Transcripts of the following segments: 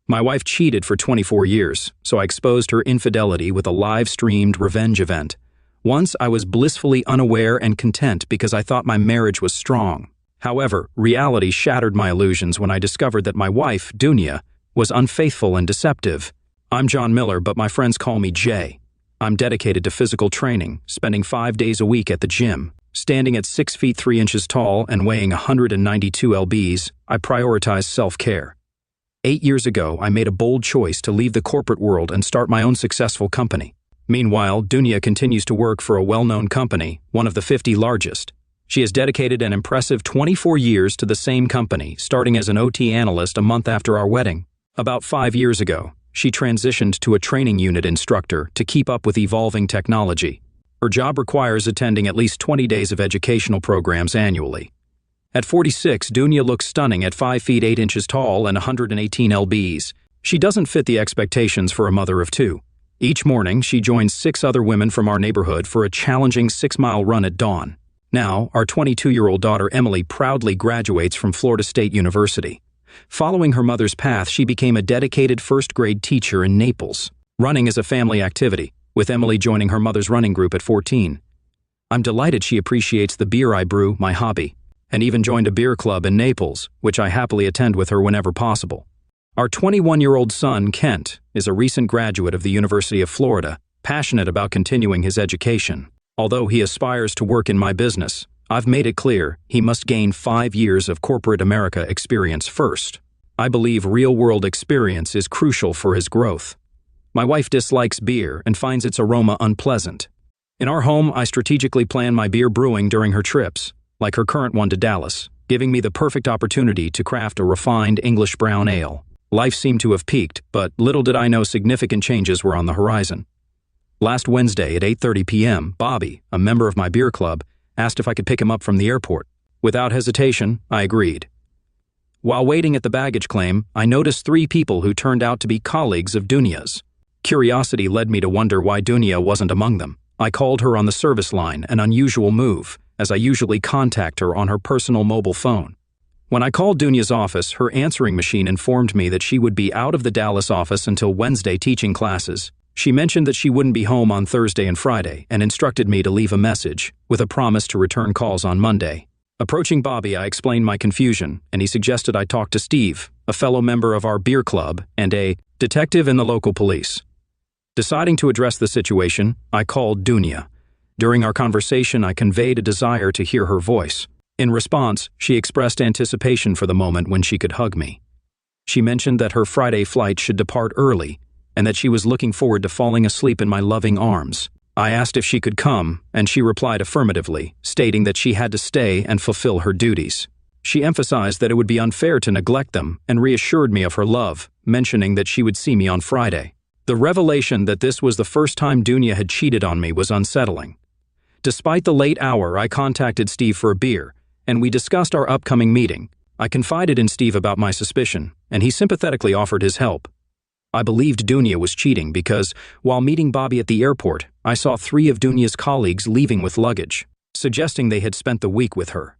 My wife cheated for 24 years, so I exposed her infidelity with a live-streamed revenge event. Once I was blissfully unaware and content because I thought my marriage was strong. However, reality shattered my illusions when I discovered that my wife, Dunya, was unfaithful and deceptive. I'm John Miller, but my friends call me Jay. I'm dedicated to physical training, spending 5 days a week at the gym. Standing at 6 feet 3 inches tall and weighing 192 lbs, I prioritize self-care. 8 years ago, I made a bold choice to leave the corporate world and start my own successful company. Meanwhile, Dunya continues to work for a well-known company, one of the 50 largest. She has dedicated an impressive 24 years to the same company, starting as an OT analyst a month after our wedding. About 5 years ago, she transitioned to a training unit instructor to keep up with evolving technology. Her job requires attending at least 20 days of educational programs annually. At 46, Dunya looks stunning at 5 feet 8 inches tall and 118 lbs. She doesn't fit the expectations for a mother of two. Each morning, she joins 6 other women from our neighborhood for a challenging 6-mile run at dawn. Now, our 22-year-old daughter Emily proudly graduates from Florida State University. Following her mother's path, she became a dedicated first-grade teacher in Naples. Running is a family activity, with Emily joining her mother's running group at 14. I'm delighted she appreciates the beer I brew, my hobby, and even joined a beer club in Naples, which I happily attend with her whenever possible. Our 21-year-old son, Kent, is a recent graduate of the University of Florida, passionate about continuing his education. Although he aspires to work in my business, I've made it clear he must gain 5 years of corporate America experience first. I believe real-world experience is crucial for his growth. My wife dislikes beer and finds its aroma unpleasant. In our home, I strategically plan my beer brewing during her trips, like her current one to Dallas, giving me the perfect opportunity to craft a refined English brown ale. Life seemed to have peaked, but little did I know significant changes were on the horizon. Last Wednesday at 8:30 p.m., Bobby, a member of my beer club, asked if I could pick him up from the airport. Without hesitation, I agreed. While waiting at the baggage claim, I noticed 3 people who turned out to be colleagues of Dunya's. Curiosity led me to wonder why Dunya wasn't among them. I called her on the service line, an unusual move, as I usually contact her on her personal mobile phone. When I called Dunya's office, her answering machine informed me that she would be out of the Dallas office until Wednesday teaching classes. She mentioned that she wouldn't be home on Thursday and Friday and instructed me to leave a message, with a promise to return calls on Monday. Approaching Bobby, I explained my confusion, and he suggested I talk to Steve, a fellow member of our beer club and a detective in the local police. Deciding to address the situation, I called Dunya. During our conversation, I conveyed a desire to hear her voice. In response, she expressed anticipation for the moment when she could hug me. She mentioned that her Friday flight should depart early, and that she was looking forward to falling asleep in my loving arms. I asked if she could come, and she replied affirmatively, stating that she had to stay and fulfill her duties. She emphasized that it would be unfair to neglect them and reassured me of her love, mentioning that she would see me on Friday. The revelation that this was the first time Dunya had cheated on me was unsettling. Despite the late hour, I contacted Steve for a beer, and we discussed our upcoming meeting. I confided in Steve about my suspicion, and he sympathetically offered his help. I believed Dunya was cheating because, while meeting Bobby at the airport, I saw 3 of Dunya's colleagues leaving with luggage, suggesting they had spent the week with her.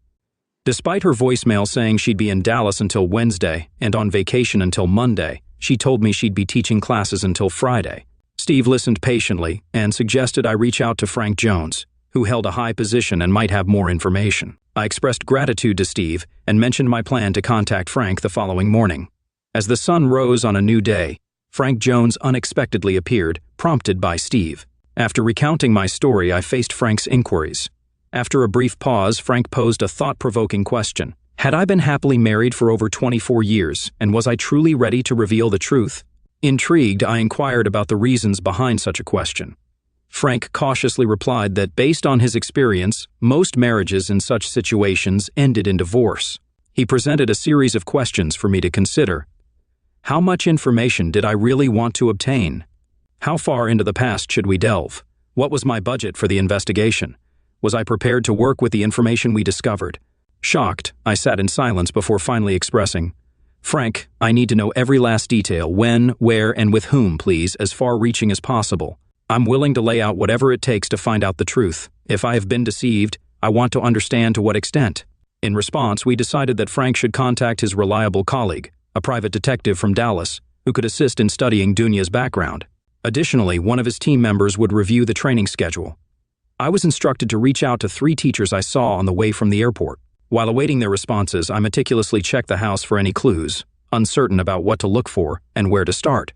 Despite her voicemail saying she'd be in Dallas until Wednesday and on vacation until Monday, she told me she'd be teaching classes until Friday. Steve listened patiently and suggested I reach out to Frank Jones, who held a high position and might have more information. I expressed gratitude to Steve and mentioned my plan to contact Frank the following morning. As the sun rose on a new day, Frank Jones unexpectedly appeared, prompted by Steve. After recounting my story, I faced Frank's inquiries. After a brief pause, Frank posed a thought-provoking question. Had I been happily married for over 24 years, and was I truly ready to reveal the truth? Intrigued, I inquired about the reasons behind such a question. Frank cautiously replied that based on his experience, most marriages in such situations ended in divorce. He presented a series of questions for me to consider. How much information did I really want to obtain? How far into the past should we delve? What was my budget for the investigation? Was I prepared to work with the information we discovered? Shocked, I sat in silence before finally expressing, "Frank, I need to know every last detail, when, where, and with whom, please, as far-reaching as possible. I'm willing to lay out whatever it takes to find out the truth. If I have been deceived, I want to understand to what extent." In response, we decided that Frank should contact his reliable colleague, a private detective from Dallas, who could assist in studying Dunya's background. Additionally, one of his team members would review the training schedule. I was instructed to reach out to 3 teachers I saw on the way from the airport. While awaiting their responses, I meticulously checked the house for any clues, uncertain about what to look for and where to start.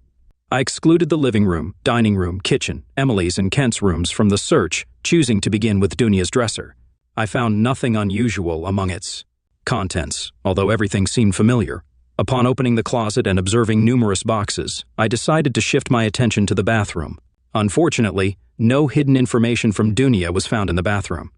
I excluded the living room, dining room, kitchen, Emily's and Kent's rooms from the search, choosing to begin with Dunya's dresser. I found nothing unusual among its contents, although everything seemed familiar. Upon opening the closet and observing numerous boxes, I decided to shift my attention to the bathroom. Unfortunately, no hidden information from Dunya was found in the bathroom.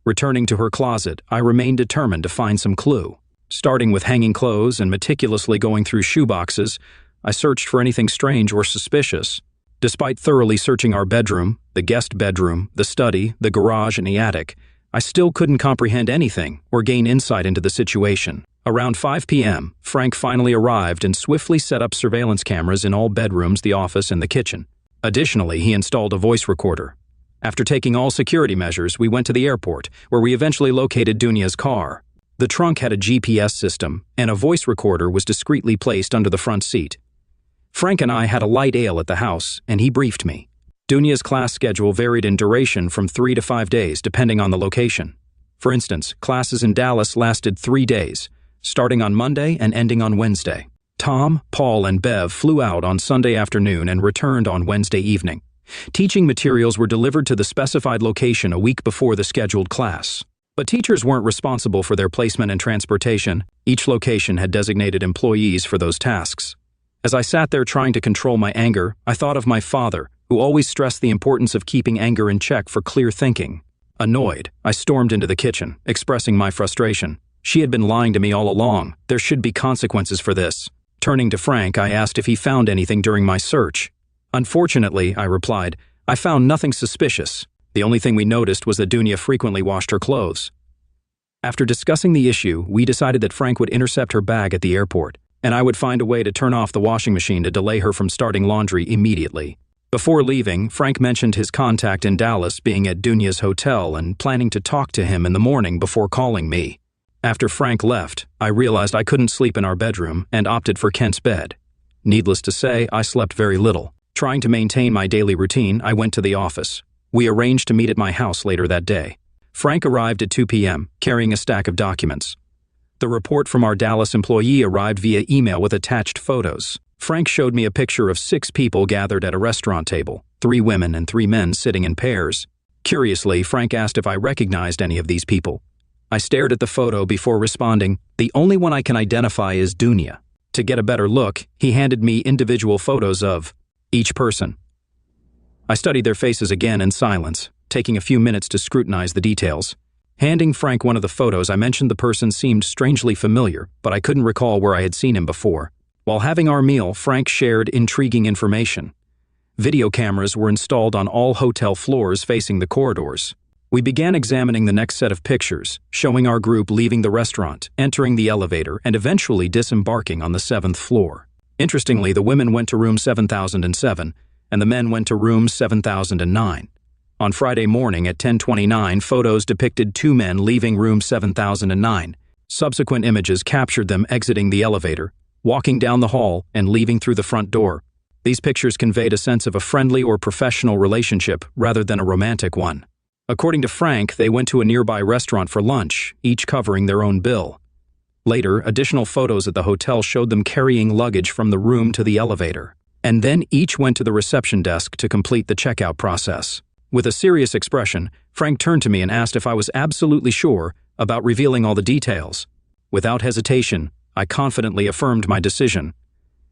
Returning to her closet, I remained determined to find some clue. Starting with hanging clothes and meticulously going through shoeboxes, I searched for anything strange or suspicious. Despite thoroughly searching our bedroom, the guest bedroom, the study, the garage, and the attic, I still couldn't comprehend anything or gain insight into the situation. Around 5 p.m., Frank finally arrived and swiftly set up surveillance cameras in all bedrooms, the office, and the kitchen. Additionally, he installed a voice recorder. After taking all security measures, we went to the airport, where we eventually located Dunya's car. The trunk had a GPS system, and a voice recorder was discreetly placed under the front seat. Frank and I had a light ale at the house, and he briefed me. Dunya's class schedule varied in duration from 3 to 5 days, depending on the location. For instance, classes in Dallas lasted 3 days, starting on Monday and ending on Wednesday. Tom, Paul, and Bev flew out on Sunday afternoon and returned on Wednesday evening. Teaching materials were delivered to the specified location a week before the scheduled class. But teachers weren't responsible for their placement and transportation. Each location had designated employees for those tasks. As I sat there trying to control my anger, I thought of my father, who always stressed the importance of keeping anger in check for clear thinking. Annoyed, I stormed into the kitchen, expressing my frustration. She had been lying to me all along. There should be consequences for this. Turning to Frank, I asked if he found anything during my search. Unfortunately, I replied, I found nothing suspicious. The only thing we noticed was that Dunya frequently washed her clothes. After discussing the issue, we decided that Frank would intercept her bag at the airport, and I would find a way to turn off the washing machine to delay her from starting laundry immediately. Before leaving, Frank mentioned his contact in Dallas being at Dunya's hotel and planning to talk to him in the morning before calling me. After Frank left, I realized I couldn't sleep in our bedroom and opted for Kent's bed. Needless to say, I slept very little. Trying to maintain my daily routine, I went to the office. We arranged to meet at my house later that day. Frank arrived at 2 p.m., carrying a stack of documents. The report from our Dallas employee arrived via email with attached photos. Frank showed me a picture of 6 people gathered at a restaurant table, 3 women and 3 men sitting in pairs. Curiously, Frank asked if I recognized any of these people. I stared at the photo before responding, "The only one I can identify is Dunya." To get a better look, he handed me individual photos of each person. I studied their faces again in silence, taking a few minutes to scrutinize the details. Handing Frank one of the photos, I mentioned the person seemed strangely familiar, but I couldn't recall where I had seen him before. While having our meal, Frank shared intriguing information. Video cameras were installed on all hotel floors facing the corridors. We began examining the next set of pictures, showing our group leaving the restaurant, entering the elevator, and eventually disembarking on the 7th floor. Interestingly, the women went to room 7007, and the men went to room 7009. On Friday morning at 10:29, photos depicted 2 men leaving room 7009. Subsequent images captured them exiting the elevator, walking down the hall, and leaving through the front door. These pictures conveyed a sense of a friendly or professional relationship rather than a romantic one. According to Frank, they went to a nearby restaurant for lunch, each covering their own bill. Later, additional photos at the hotel showed them carrying luggage from the room to the elevator. And then each went to the reception desk to complete the checkout process. With a serious expression, Frank turned to me and asked if I was absolutely sure about revealing all the details. Without hesitation, I confidently affirmed my decision.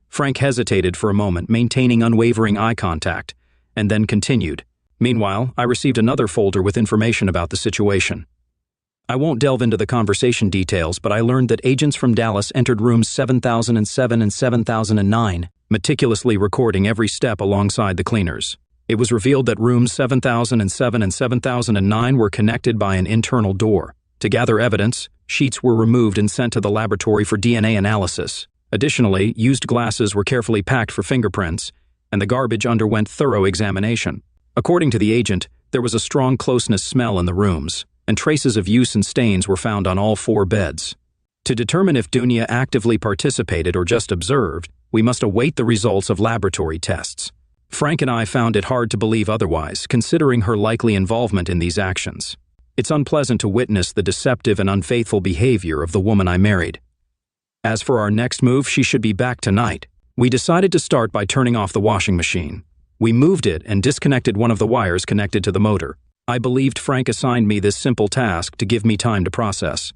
Frank hesitated for a moment, maintaining unwavering eye contact, and then continued. Meanwhile, I received another folder with information about the situation. I won't delve into the conversation details, but I learned that agents from Dallas entered rooms 7007 and 7009, meticulously recording every step alongside the cleaners. It was revealed that rooms 7007 and 7009 were connected by an internal door. To gather evidence, sheets were removed and sent to the laboratory for DNA analysis. Additionally, used glasses were carefully packed for fingerprints, and the garbage underwent thorough examination. According to the agent, there was a strong closeness smell in the rooms, and traces of use and stains were found on all 4 beds. To determine if Dunya actively participated or just observed, We must await the results of laboratory tests. Frank and I found it hard to believe otherwise, considering her likely involvement in these actions. It's unpleasant to witness the deceptive and unfaithful behavior of the woman I married. As for our next move, she should be back tonight. We decided to start by turning off the washing machine. We moved it and disconnected one of the wires connected to the motor. I believed Frank assigned me this simple task to give me time to process.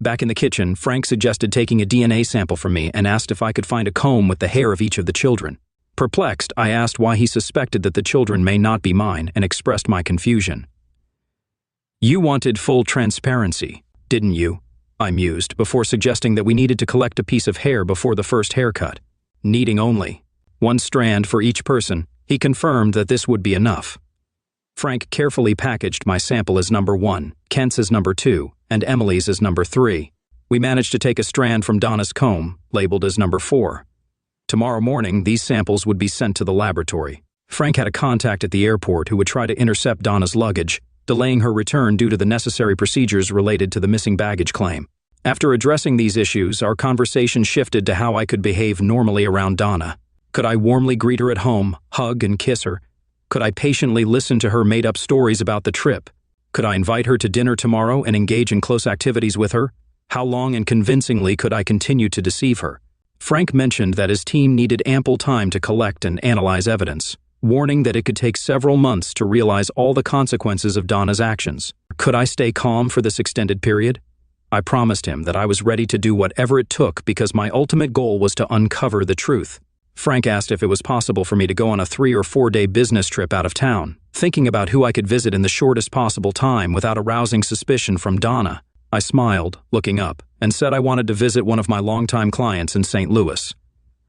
Back in the kitchen, Frank suggested taking a DNA sample from me and asked if I could find a comb with the hair of each of the children. Perplexed, I asked why he suspected that the children may not be mine and expressed my confusion. "You wanted full transparency, didn't you?" I mused, before suggesting that we needed to collect a piece of hair before the first haircut. Needing only one strand for each person, he confirmed that this would be enough. Frank carefully packaged my sample as number 1, Kent's as number 2, and Emily's as number 3. We managed to take a strand from Donna's comb, labeled as number 4. Tomorrow morning, these samples would be sent to the laboratory. Frank had a contact at the airport who would try to intercept Donna's luggage, delaying her return due to the necessary procedures related to the missing baggage claim. After addressing these issues, our conversation shifted to how I could behave normally around Donna. Could I warmly greet her at home, hug and kiss her? Could I patiently listen to her made-up stories about the trip? Could I invite her to dinner tomorrow and engage in close activities with her? How long and convincingly could I continue to deceive her? Frank mentioned that his team needed ample time to collect and analyze evidence, warning that it could take several months to realize all the consequences of Donna's actions. Could I stay calm for this extended period? I promised him that I was ready to do whatever it took because my ultimate goal was to uncover the truth. Frank asked if it was possible for me to go on a 3 or 4 day business trip out of town, thinking about who I could visit in the shortest possible time without arousing suspicion from Donna. I smiled, looking up, and said I wanted to visit one of my longtime clients in St. Louis.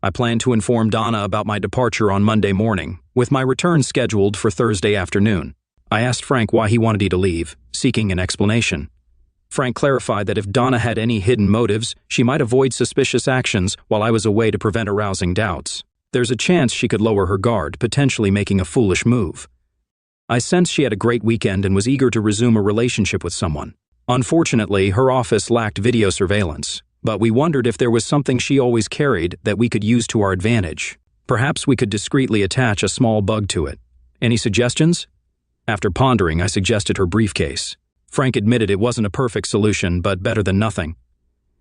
I planned to inform Donna about my departure on Monday morning, with my return scheduled for Thursday afternoon. I asked Frank why he wanted me to leave, seeking an explanation. Frank clarified that if Donna had any hidden motives, she might avoid suspicious actions while I was away to prevent arousing doubts. There's a chance she could lower her guard, potentially making a foolish move. I sensed she had a great weekend and was eager to resume a relationship with someone. Unfortunately, her office lacked video surveillance, but we wondered if there was something she always carried that we could use to our advantage. Perhaps we could discreetly attach a small bug to it. Any suggestions? After pondering, I suggested her briefcase. Frank admitted it wasn't a perfect solution, but better than nothing.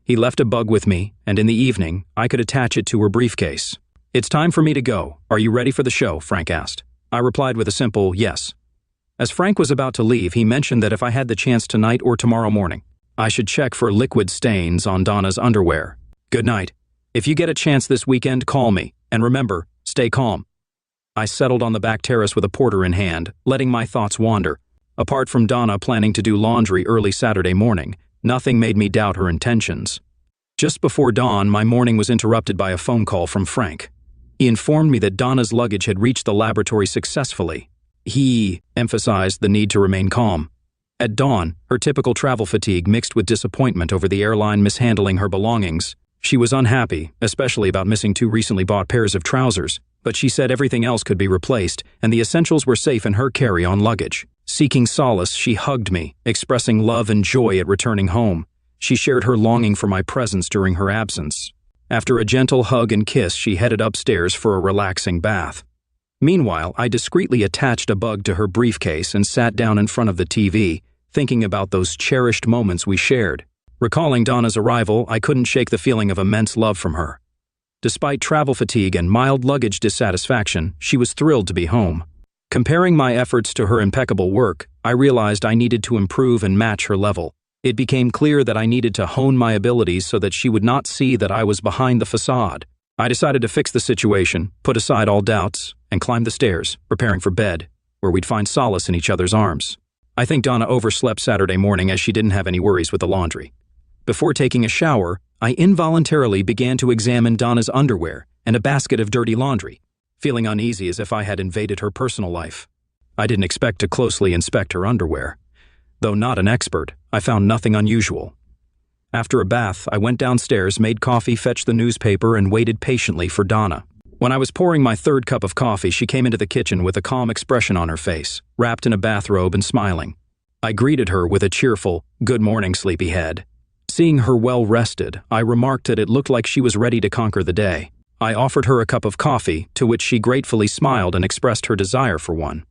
He left a bug with me, and in the evening, I could attach it to her briefcase. "It's time for me to go. Are you ready for the show?" Frank asked. I replied with a simple yes. As Frank was about to leave, he mentioned that if I had the chance tonight or tomorrow morning, I should check for liquid stains on Donna's underwear. "Good night. If you get a chance this weekend, call me. And remember, stay calm." I settled on the back terrace with a porter in hand, letting my thoughts wander. Apart from Donna planning to do laundry early Saturday morning, nothing made me doubt her intentions. Just before dawn, my morning was interrupted by a phone call from Frank. He informed me that Donna's luggage had reached the laboratory successfully. He emphasized the need to remain calm. At dawn, her typical travel fatigue mixed with disappointment over the airline mishandling her belongings. She was unhappy, especially about missing 2 recently bought pairs of trousers, but she said everything else could be replaced and the essentials were safe in her carry-on luggage. Seeking solace, she hugged me, expressing love and joy at returning home. She shared her longing for my presence during her absence. After a gentle hug and kiss, she headed upstairs for a relaxing bath. Meanwhile, I discreetly attached a bug to her briefcase and sat down in front of the TV, thinking about those cherished moments we shared. Recalling Donna's arrival, I couldn't shake the feeling of immense love from her. Despite travel fatigue and mild luggage dissatisfaction, she was thrilled to be home. Comparing my efforts to her impeccable work, I realized I needed to improve and match her level. It became clear that I needed to hone my abilities so that she would not see that I was behind the facade. I decided to fix the situation, put aside all doubts, and climb the stairs, preparing for bed, where we'd find solace in each other's arms. I think Donna overslept Saturday morning as she didn't have any worries with the laundry. Before taking a shower, I involuntarily began to examine Donna's underwear and a basket of dirty laundry, feeling uneasy as if I had invaded her personal life. I didn't expect to closely inspect her underwear. Though not an expert, I found nothing unusual. After a bath, I went downstairs, made coffee, fetched the newspaper, and waited patiently for Donna. When I was pouring my 3rd cup of coffee, she came into the kitchen with a calm expression on her face, wrapped in a bathrobe and smiling. I greeted her with a cheerful, "Good morning, sleepyhead." Seeing her well rested, I remarked that it looked like she was ready to conquer the day. I offered her a cup of coffee, to which she gratefully smiled and expressed her desire for one.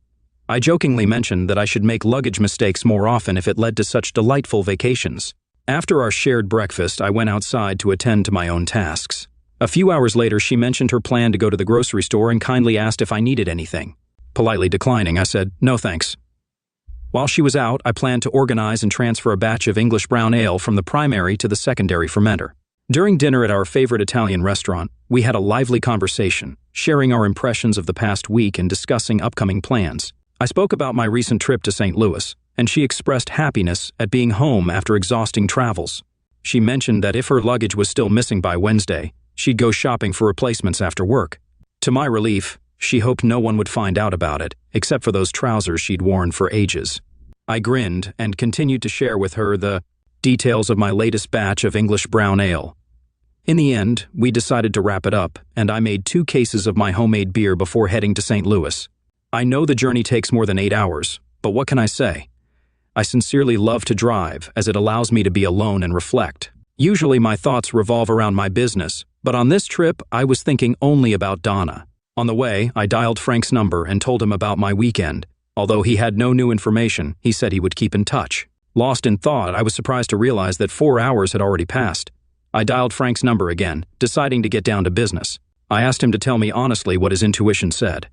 I jokingly mentioned that I should make luggage mistakes more often if it led to such delightful vacations. After our shared breakfast, I went outside to attend to my own tasks. A few hours later, she mentioned her plan to go to the grocery store and kindly asked if I needed anything. Politely declining, I said, "No thanks." While she was out, I planned to organize and transfer a batch of English brown ale from the primary to the secondary fermenter. During dinner at our favorite Italian restaurant, we had a lively conversation, sharing our impressions of the past week and discussing upcoming plans. I spoke about my recent trip to St. Louis, and she expressed happiness at being home after exhausting travels. She mentioned that if her luggage was still missing by Wednesday, she'd go shopping for replacements after work. To my relief, she hoped no one would find out about it, except for those trousers she'd worn for ages. I grinned and continued to share with her the details of my latest batch of English brown ale. In the end, we decided to wrap it up, and I made 2 cases of my homemade beer before heading to St. Louis. I know the journey takes more than 8 hours, but what can I say? I sincerely love to drive, as it allows me to be alone and reflect. Usually my thoughts revolve around my business, but on this trip, I was thinking only about Donna. On the way, I dialed Frank's number and told him about my weekend. Although he had no new information, he said he would keep in touch. Lost in thought, I was surprised to realize that 4 hours had already passed. I dialed Frank's number again, deciding to get down to business. I asked him to tell me honestly what his intuition said.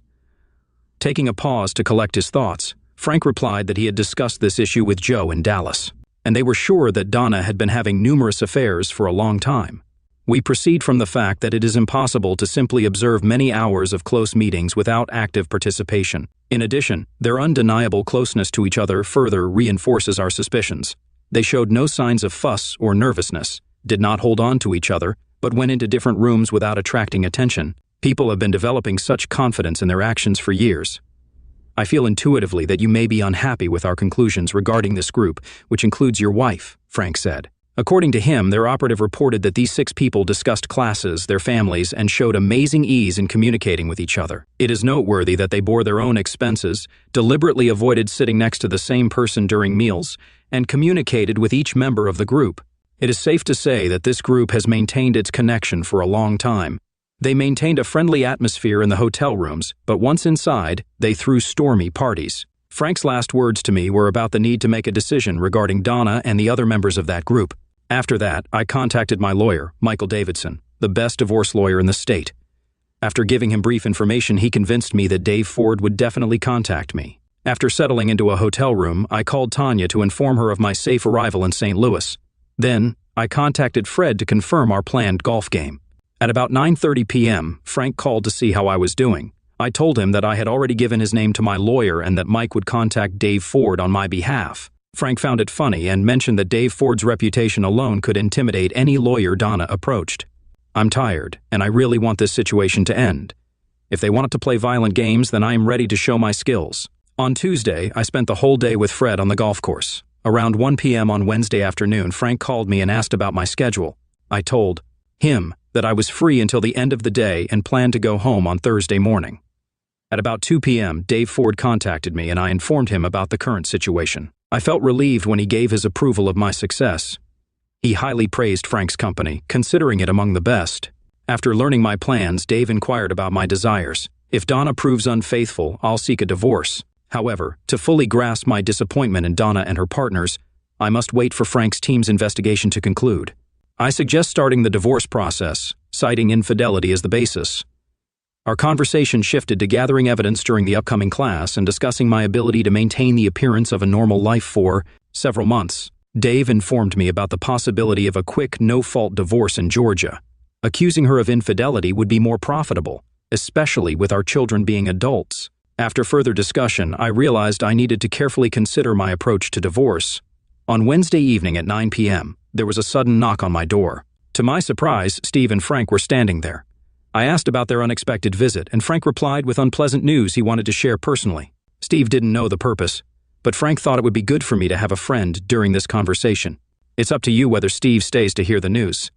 Taking a pause to collect his thoughts, Frank replied that he had discussed this issue with Joe in Dallas, and they were sure that Donna had been having numerous affairs for a long time. We proceed from the fact that it is impossible to simply observe many hours of close meetings without active participation. In addition, their undeniable closeness to each other further reinforces our suspicions. They showed no signs of fuss or nervousness, did not hold on to each other, but went into different rooms without attracting attention. People have been developing such confidence in their actions for years. I feel intuitively that you may be unhappy with our conclusions regarding this group, which includes your wife, Frank said. According to him, their operative reported that these 6 people discussed classes, their families, and showed amazing ease in communicating with each other. It is noteworthy that they bore their own expenses, deliberately avoided sitting next to the same person during meals, and communicated with each member of the group. It is safe to say that this group has maintained its connection for a long time. They maintained a friendly atmosphere in the hotel rooms, but once inside, they threw stormy parties. Frank's last words to me were about the need to make a decision regarding Donna and the other members of that group. After that, I contacted my lawyer, Michael Davidson, the best divorce lawyer in the state. After giving him brief information, he convinced me that Dave Ford would definitely contact me. After settling into a hotel room, I called Tanya to inform her of my safe arrival in St. Louis. Then, I contacted Fred to confirm our planned golf game. At about 9:30 p.m., Frank called to see how I was doing. I told him that I had already given his name to my lawyer and that Mike would contact Dave Ford on my behalf. Frank found it funny and mentioned that Dave Ford's reputation alone could intimidate any lawyer Donna approached. I'm tired, and I really want this situation to end. If they wanted to play violent games, then I am ready to show my skills. On Tuesday, I spent the whole day with Fred on the golf course. Around 1 p.m. on Wednesday afternoon, Frank called me and asked about my schedule. I told him that I was free until the end of the day and planned to go home on Thursday morning. At about 2 p.m., Dave Ford contacted me and I informed him about the current situation. I felt relieved when he gave his approval of my success. He highly praised Frank's company, considering it among the best. After learning my plans, Dave inquired about my desires. If Donna proves unfaithful, I'll seek a divorce. However, to fully grasp my disappointment in Donna and her partners, I must wait for Frank's team's investigation to conclude. I suggest starting the divorce process, citing infidelity as the basis. Our conversation shifted to gathering evidence during the upcoming class and discussing my ability to maintain the appearance of a normal life for several months. Dave informed me about the possibility of a quick, no-fault divorce in Georgia. Accusing her of infidelity would be more profitable, especially with our children being adults. After further discussion, I realized I needed to carefully consider my approach to divorce. On Wednesday evening at 9 p.m., there was a sudden knock on my door. To my surprise, Steve and Frank were standing there. I asked about their unexpected visit, and Frank replied with unpleasant news he wanted to share personally. Steve didn't know the purpose, but Frank thought it would be good for me to have a friend during this conversation. It's up to you whether Steve stays to hear the news.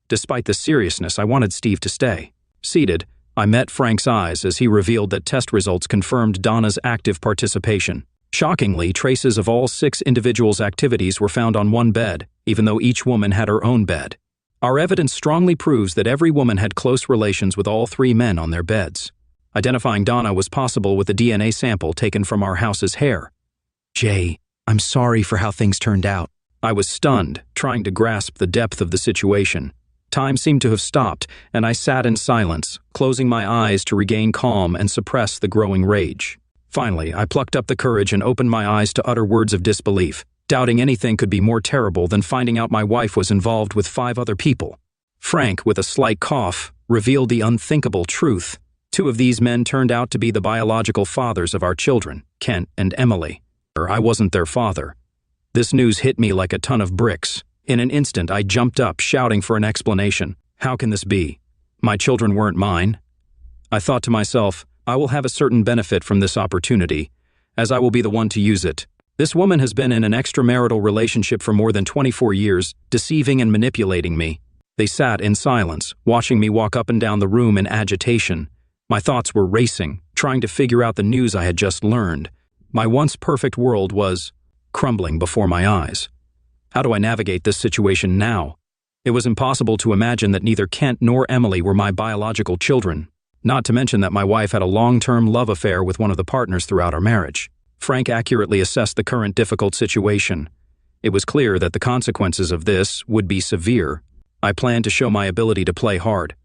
Despite the seriousness, I wanted Steve to stay. Seated, I met Frank's eyes as he revealed that test results confirmed Donna's active participation. Shockingly, traces of all 6 individuals' activities were found on one bed, even though each woman had her own bed. Our evidence strongly proves that every woman had close relations with all three men on their beds. Identifying Donna was possible with a DNA sample taken from our house's hair. Jay, I'm sorry for how things turned out. I was stunned, trying to grasp the depth of the situation. Time seemed to have stopped, and I sat in silence, closing my eyes to regain calm and suppress the growing rage. Finally, I plucked up the courage and opened my eyes to utter words of disbelief, doubting anything could be more terrible than finding out my wife was involved with 5 other people. Frank, with a slight cough, revealed the unthinkable truth. 2 of these men turned out to be the biological fathers of our children, Kent and Emily. I wasn't their father. This news hit me like a ton of bricks. In an instant, I jumped up, shouting for an explanation. How can this be? My children weren't mine. I thought to myself, I will have a certain benefit from this opportunity, as I will be the one to use it. This woman has been in an extramarital relationship for more than 24 years, deceiving and manipulating me. They sat in silence, watching me walk up and down the room in agitation. My thoughts were racing, trying to figure out the news I had just learned. My once perfect world was crumbling before my eyes. How do I navigate this situation now? It was impossible to imagine that neither Kent nor Emily were my biological children, not to mention that my wife had a long-term love affair with one of the partners throughout our marriage. Frank accurately assessed the current difficult situation. It was clear that the consequences of this would be severe. I planned to show my ability to play hard.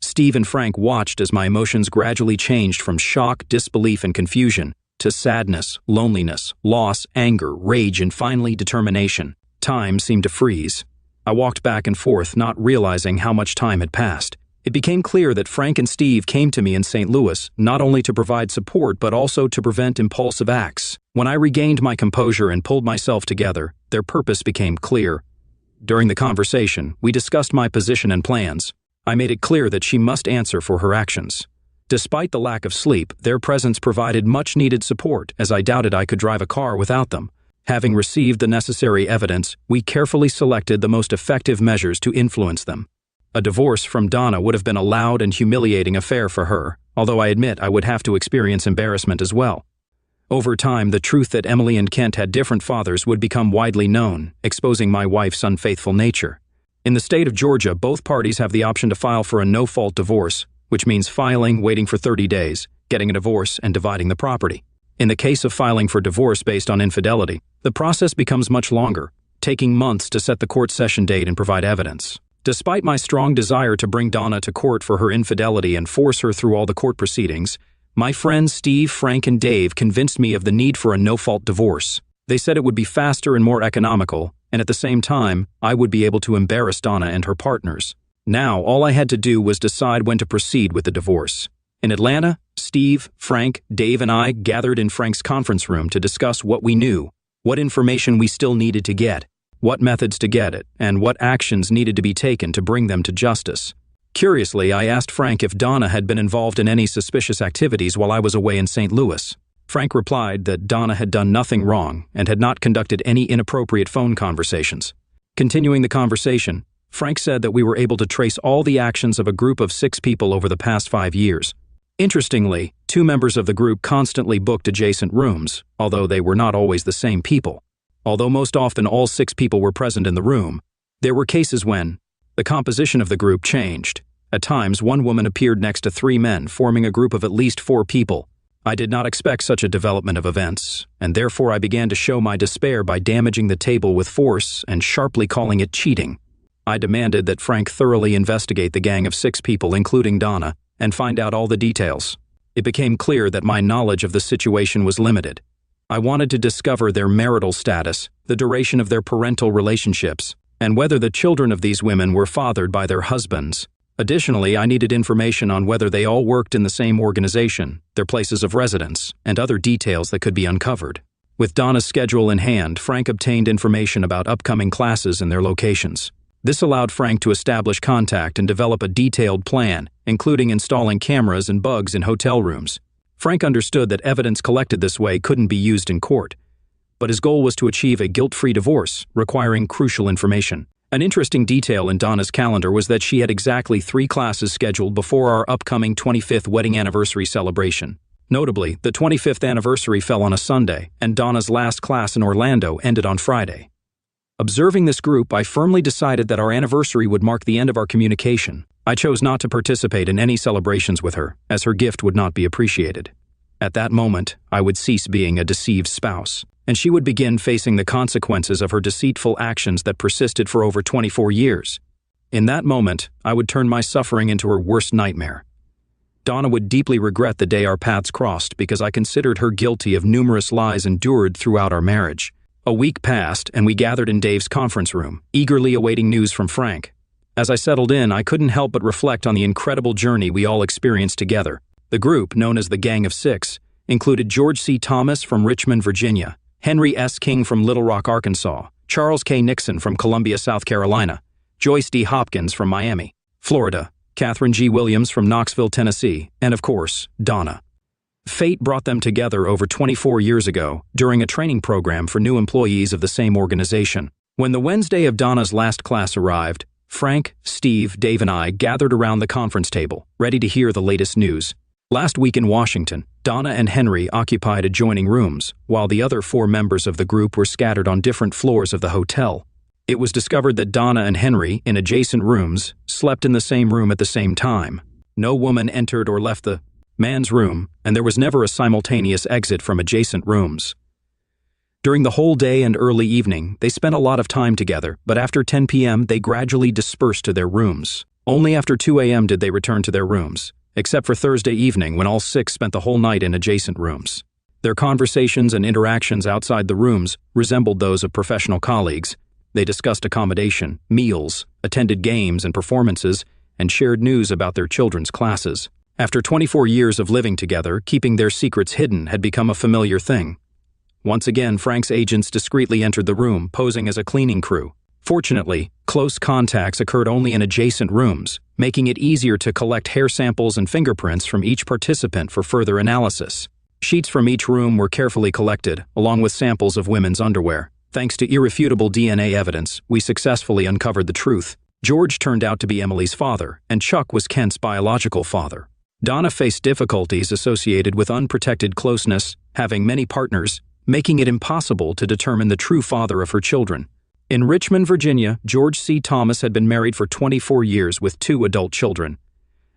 Steve and Frank watched as my emotions gradually changed from shock, disbelief, and confusion to sadness, loneliness, loss, anger, rage, and finally determination. Time seemed to freeze. I walked back and forth, not realizing how much time had passed. It became clear that Frank and Steve came to me in St. Louis, not only to provide support but also to prevent impulsive acts. When I regained my composure and pulled myself together, their purpose became clear. During the conversation, we discussed my position and plans. I made it clear that she must answer for her actions. Despite the lack of sleep, their presence provided much-needed support, as I doubted I could drive a car without them. Having received the necessary evidence, we carefully selected the most effective measures to influence them. A divorce from Donna would have been a loud and humiliating affair for her, although I admit I would have to experience embarrassment as well. Over time, the truth that Emily and Kent had different fathers would become widely known, exposing my wife's unfaithful nature. In the state of Georgia, both parties have the option to file for a no-fault divorce, which means filing, waiting for 30 days, getting a divorce, and dividing the property. In the case of filing for divorce based on infidelity, the process becomes much longer, taking months to set the court session date and provide evidence. Despite my strong desire to bring Donna to court for her infidelity and force her through all the court proceedings, my friends Steve, Frank, and Dave convinced me of the need for a no-fault divorce. They said it would be faster and more economical, and at the same time, I would be able to embarrass Donna and her partners. Now, all I had to do was decide when to proceed with the divorce. In Atlanta, Steve, Frank, Dave, and I gathered in Frank's conference room to discuss what we knew, what information we still needed to get, what methods to get it, and what actions needed to be taken to bring them to justice. Curiously, I asked Frank if Donna had been involved in any suspicious activities while I was away in St. Louis. Frank replied that Donna had done nothing wrong and had not conducted any inappropriate phone conversations. Continuing the conversation, Frank said that we were able to trace all the actions of a group of 6 people over the past 5 years. Interestingly, 2 members of the group constantly booked adjacent rooms, although they were not always the same people. Although most often all 6 people were present in the room, there were cases when the composition of the group changed. At times, one woman appeared next to 3 men, forming a group of at least 4 people. I did not expect such a development of events, and therefore I began to show my despair by damaging the table with force and sharply calling it cheating. I demanded that Frank thoroughly investigate the gang of 6 people, including Donna, and find out all the details. It became clear that my knowledge of the situation was limited. I wanted to discover their marital status, the duration of their parental relationships, and whether the children of these women were fathered by their husbands. Additionally, I needed information on whether they all worked in the same organization, their places of residence, and other details that could be uncovered. With Donna's schedule in hand, Frank obtained information about upcoming classes and their locations. This allowed Frank to establish contact and develop a detailed plan, including installing cameras and bugs in hotel rooms. Frank understood that evidence collected this way couldn't be used in court, but his goal was to achieve a guilt-free divorce, requiring crucial information. An interesting detail in Donna's calendar was that she had exactly 3 classes scheduled before our upcoming 25th wedding anniversary celebration. Notably, the 25th anniversary fell on a Sunday, and Donna's last class in Orlando ended on Friday. Observing this group, I firmly decided that our anniversary would mark the end of our communication. I chose not to participate in any celebrations with her, as her gift would not be appreciated. At that moment, I would cease being a deceived spouse, and she would begin facing the consequences of her deceitful actions that persisted for over 24 years. In that moment, I would turn my suffering into her worst nightmare. Donna would deeply regret the day our paths crossed because I considered her guilty of numerous lies endured throughout our marriage. A week passed, and we gathered in Dave's conference room, eagerly awaiting news from Frank. As I settled in, I couldn't help but reflect on the incredible journey we all experienced together. The group, known as the Gang of Six, included George C. Thomas from Richmond, Virginia, Henry S. King from Little Rock, Arkansas, Charles K. Nixon from Columbia, South Carolina, Joyce D. Hopkins from Miami, Florida, Catherine G. Williams from Knoxville, Tennessee, and of course, Donna. Fate brought them together over 24 years ago during a training program for new employees of the same organization. When the Wednesday of Donna's last class arrived, Frank, Steve, Dave, and I gathered around the conference table, ready to hear the latest news. Last week in Washington, Donna and Henry occupied adjoining rooms, while the other 4 members of the group were scattered on different floors of the hotel. It was discovered that Donna and Henry, in adjacent rooms, slept in the same room at the same time. No woman entered or left the man's room, and there was never a simultaneous exit from adjacent rooms. During the whole day and early evening, they spent a lot of time together, but after 10 p.m. they gradually dispersed to their rooms. Only after 2 a.m. did they return to their rooms, except for Thursday evening when all 6 spent the whole night in adjacent rooms. Their conversations and interactions outside the rooms resembled those of professional colleagues. They discussed accommodation, meals, attended games and performances, and shared news about their children's classes. After 24 years of living together, keeping their secrets hidden had become a familiar thing. Once again, Frank's agents discreetly entered the room, posing as a cleaning crew. Fortunately, close contacts occurred only in adjacent rooms, making it easier to collect hair samples and fingerprints from each participant for further analysis. Sheets from each room were carefully collected, along with samples of women's underwear. Thanks to irrefutable DNA evidence, we successfully uncovered the truth. George turned out to be Emily's father, and Chuck was Kent's biological father. Donna faced difficulties associated with unprotected closeness, having many partners, making it impossible to determine the true father of her children. In Richmond, Virginia, George C. Thomas had been married for 24 years with 2 adult children.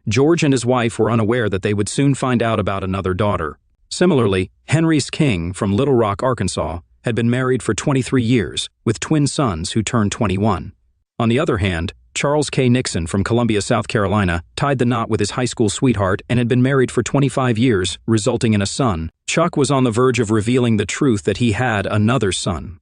George and his wife were unaware that they would soon find out about another daughter. Similarly, Henry S. King from Little Rock, Arkansas, had been married for 23 years with twin sons who turned 21. On the other hand, Charles K. Nixon from Columbia, South Carolina, tied the knot with his high school sweetheart and had been married for 25 years, resulting in a son. Chuck was on the verge of revealing the truth that he had another son.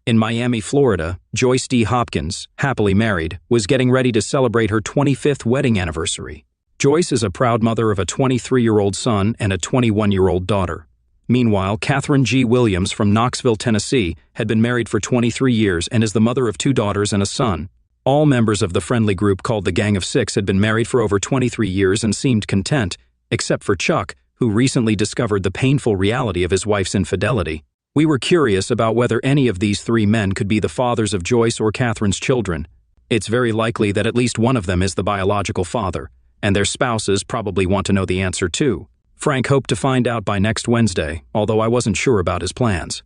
In Miami, Florida, Joyce D. Hopkins, happily married, was getting ready to celebrate her 25th wedding anniversary. Joyce is a proud mother of a 23-year-old son and a 21-year-old daughter. Meanwhile, Catherine G. Williams from Knoxville, Tennessee, had been married for 23 years and is the mother of 2 daughters and a son. All members of the friendly group called the Gang of Six had been married for over 23 years and seemed content, except for Chuck, who recently discovered the painful reality of his wife's infidelity. We were curious about whether any of these 3 men could be the fathers of Joyce or Catherine's children. It's very likely that at least one of them is the biological father, and their spouses probably want to know the answer too. Frank hoped to find out by next Wednesday, although I wasn't sure about his plans.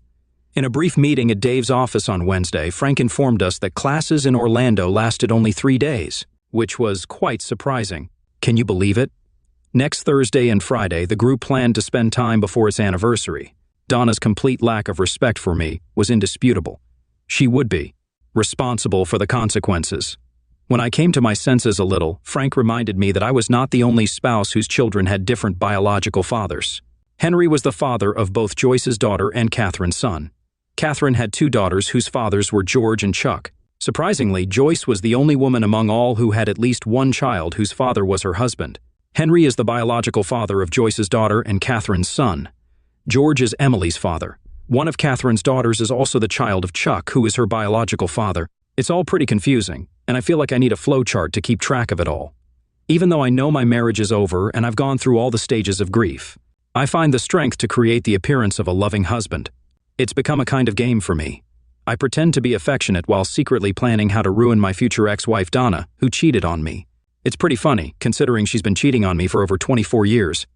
In a brief meeting at Dave's office on Wednesday, Frank informed us that classes in Orlando lasted only 3 days, which was quite surprising. Can you believe it? Next Thursday and Friday, the group planned to spend time before its anniversary. Donna's complete lack of respect for me was indisputable. She would be responsible for the consequences. When I came to my senses a little, Frank reminded me that I was not the only spouse whose children had different biological fathers. Henry was the father of both Joyce's daughter and Catherine's son. Catherine had 2 daughters whose fathers were George and Chuck. Surprisingly, Joyce was the only woman among all who had at least one child whose father was her husband. Henry is the biological father of Joyce's daughter and Catherine's son. George is Emily's father. One of Catherine's daughters is also the child of Chuck, who is her biological father. It's all pretty confusing, and I feel like I need a flowchart to keep track of it all. Even though I know my marriage is over and I've gone through all the stages of grief, I find the strength to create the appearance of a loving husband. It's become a kind of game for me. I pretend to be affectionate while secretly planning how to ruin my future ex-wife Donna, who cheated on me. It's pretty funny, considering she's been cheating on me for over 24 years.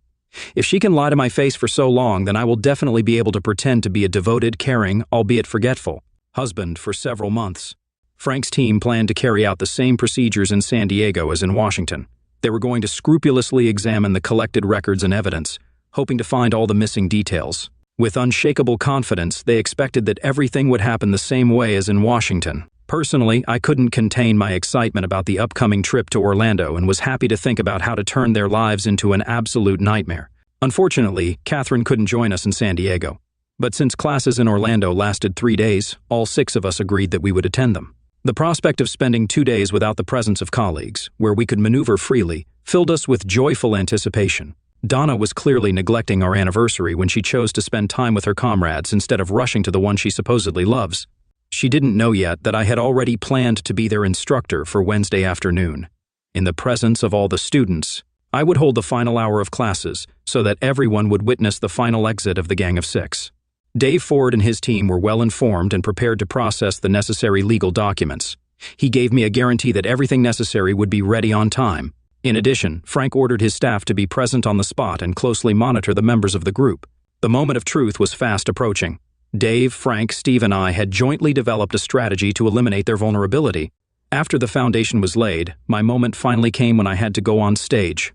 If she can lie to my face for so long, then I will definitely be able to pretend to be a devoted, caring, albeit forgetful, husband for several months. Frank's team planned to carry out the same procedures in San Diego as in Washington. They were going to scrupulously examine the collected records and evidence, hoping to find all the missing details. With unshakable confidence, they expected that everything would happen the same way as in Washington. Personally, I couldn't contain my excitement about the upcoming trip to Orlando and was happy to think about how to turn their lives into an absolute nightmare. Unfortunately, Catherine couldn't join us in San Diego. But since classes in Orlando lasted 3 days, all 6 of us agreed that we would attend them. The prospect of spending 2 days without the presence of colleagues, where we could maneuver freely, filled us with joyful anticipation. Donna was clearly neglecting our anniversary when she chose to spend time with her comrades instead of rushing to the one she supposedly loves. She didn't know yet that I had already planned to be their instructor for Wednesday afternoon. In the presence of all the students, I would hold the final hour of classes so that everyone would witness the final exit of the Gang of 6. Dave Ford and his team were well informed and prepared to process the necessary legal documents. He gave me a guarantee that everything necessary would be ready on time. In addition, Frank ordered his staff to be present on the spot and closely monitor the members of the group. The moment of truth was fast approaching. Dave, Frank, Steve, and I had jointly developed a strategy to eliminate their vulnerability. After the foundation was laid, my moment finally came when I had to go on stage.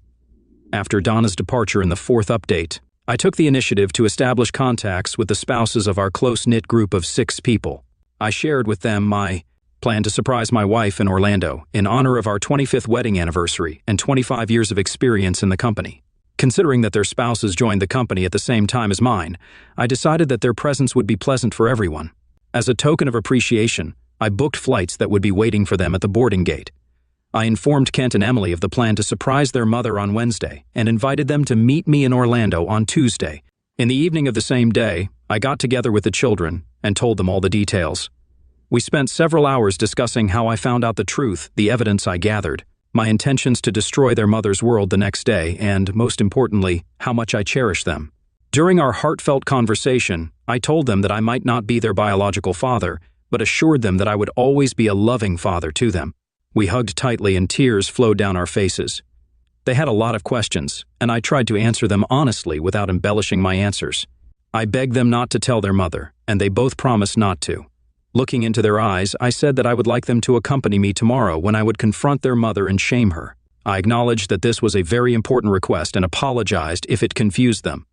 After Donna's departure in the 4th update, I took the initiative to establish contacts with the spouses of our close-knit group of 6 people. I shared with them my plan to surprise my wife in Orlando in honor of our 25th wedding anniversary and 25 years of experience in the company. Considering that their spouses joined the company at the same time as mine, I decided that their presence would be pleasant for everyone. As a token of appreciation, I booked flights that would be waiting for them at the boarding gate. I informed Kent and Emily of the plan to surprise their mother on Wednesday and invited them to meet me in Orlando on Tuesday. In the evening of the same day, I got together with the children and told them all the details. We spent several hours discussing how I found out the truth, the evidence I gathered, my intentions to destroy their mother's world the next day, and, most importantly, how much I cherish them. During our heartfelt conversation, I told them that I might not be their biological father, but assured them that I would always be a loving father to them. We hugged tightly and tears flowed down our faces. They had a lot of questions, and I tried to answer them honestly without embellishing my answers. I begged them not to tell their mother, and they both promised not to. Looking into their eyes, I said that I would like them to accompany me tomorrow when I would confront their mother and shame her. I acknowledged that this was a very important request and apologized if it confused them.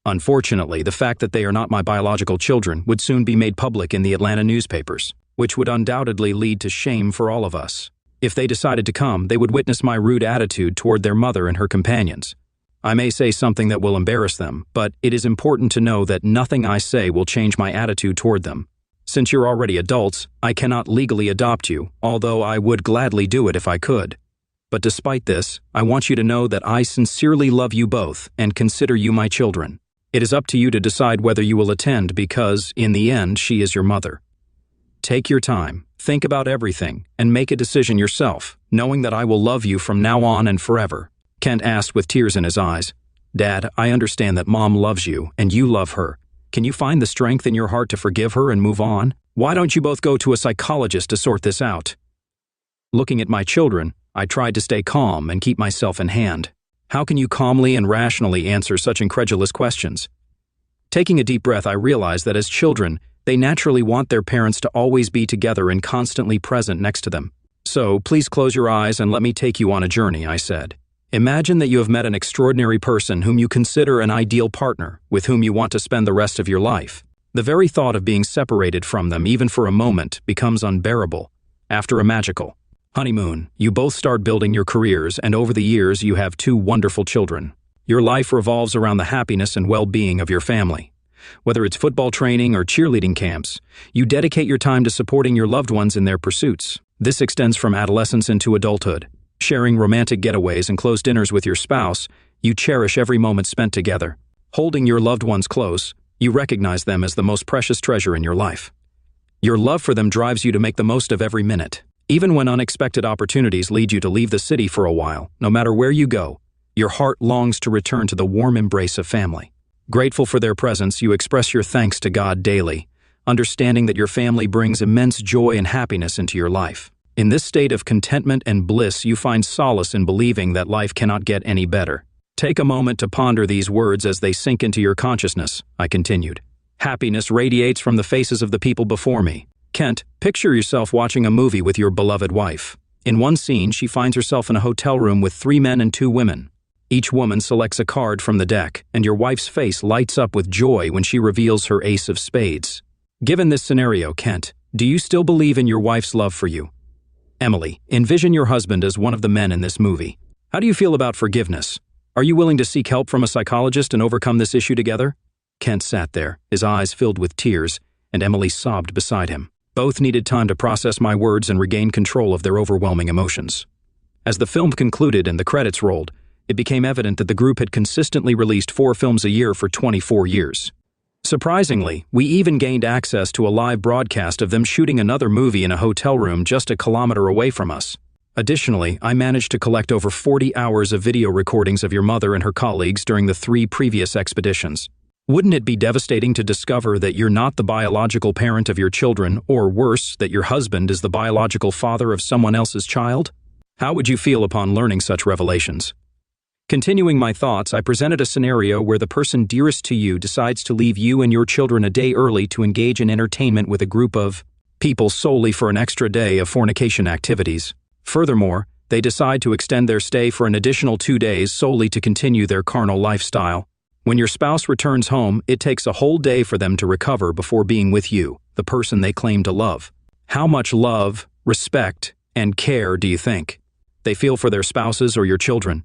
Unfortunately, the fact that they are not my biological children would soon be made public in the Atlanta newspapers, which would undoubtedly lead to shame for all of us. If they decided to come, they would witness my rude attitude toward their mother and her companions. I may say something that will embarrass them, but it is important to know that nothing I say will change my attitude toward them. Since you're already adults, I cannot legally adopt you, although I would gladly do it if I could. But despite this, I want you to know that I sincerely love you both and consider you my children. It is up to you to decide whether you will attend because, in the end, she is your mother. Take your time, think about everything, and make a decision yourself, knowing that I will love you from now on and forever. Kent asked with tears in his eyes. Dad, I understand that Mom loves you and you love her. Can you find the strength in your heart to forgive her and move on? Why don't you both go to a psychologist to sort this out? Looking at my children, I tried to stay calm and keep myself in hand. How can you calmly and rationally answer such incredulous questions? Taking a deep breath, I realized that as children, they naturally want their parents to always be together and constantly present next to them. So, please close your eyes and let me take you on a journey, I said. Imagine that you have met an extraordinary person whom you consider an ideal partner, with whom you want to spend the rest of your life. The very thought of being separated from them, even for a moment, becomes unbearable. After a magical honeymoon, you both start building your careers, and over the years you have 2 wonderful children. Your life revolves around the happiness and well-being of your family. Whether it's football training or cheerleading camps, you dedicate your time to supporting your loved ones in their pursuits. This extends from adolescence into adulthood. Sharing romantic getaways and close dinners with your spouse, you cherish every moment spent together. Holding your loved ones close, you recognize them as the most precious treasure in your life. Your love for them drives you to make the most of every minute. Even when unexpected opportunities lead you to leave the city for a while, no matter where you go, your heart longs to return to the warm embrace of family. Grateful for their presence, you express your thanks to God daily, understanding that your family brings immense joy and happiness into your life. In this state of contentment and bliss, you find solace in believing that life cannot get any better. Take a moment to ponder these words as they sink into your consciousness, I continued. Happiness radiates from the faces of the people before me. Kent, picture yourself watching a movie with your beloved wife. In one scene, she finds herself in a hotel room with 3 men and 2 women. Each woman selects a card from the deck, and your wife's face lights up with joy when she reveals her ace of spades. Given this scenario, Kent, do you still believe in your wife's love for you? Emily, envision your husband as one of the men in this movie. How do you feel about forgiveness? Are you willing to seek help from a psychologist and overcome this issue together? Kent sat there, his eyes filled with tears, and Emily sobbed beside him. Both needed time to process my words and regain control of their overwhelming emotions. As the film concluded and the credits rolled, it became evident that the group had consistently released 4 films a year for 24 years. Surprisingly, we even gained access to a live broadcast of them shooting another movie in a hotel room just a kilometer away from us. Additionally, I managed to collect over 40 hours of video recordings of your mother and her colleagues during the 3 previous expeditions. Wouldn't it be devastating to discover that you're not the biological parent of your children, or worse, that your husband is the biological father of someone else's child? How would you feel upon learning such revelations? Continuing my thoughts, I presented a scenario where the person dearest to you decides to leave you and your children a day early to engage in entertainment with a group of people solely for an extra day of fornication activities. Furthermore, they decide to extend their stay for an additional 2 days solely to continue their carnal lifestyle. When your spouse returns home, it takes a whole day for them to recover before being with you, the person they claim to love. How much love, respect, and care do you think they feel for their spouses or your children?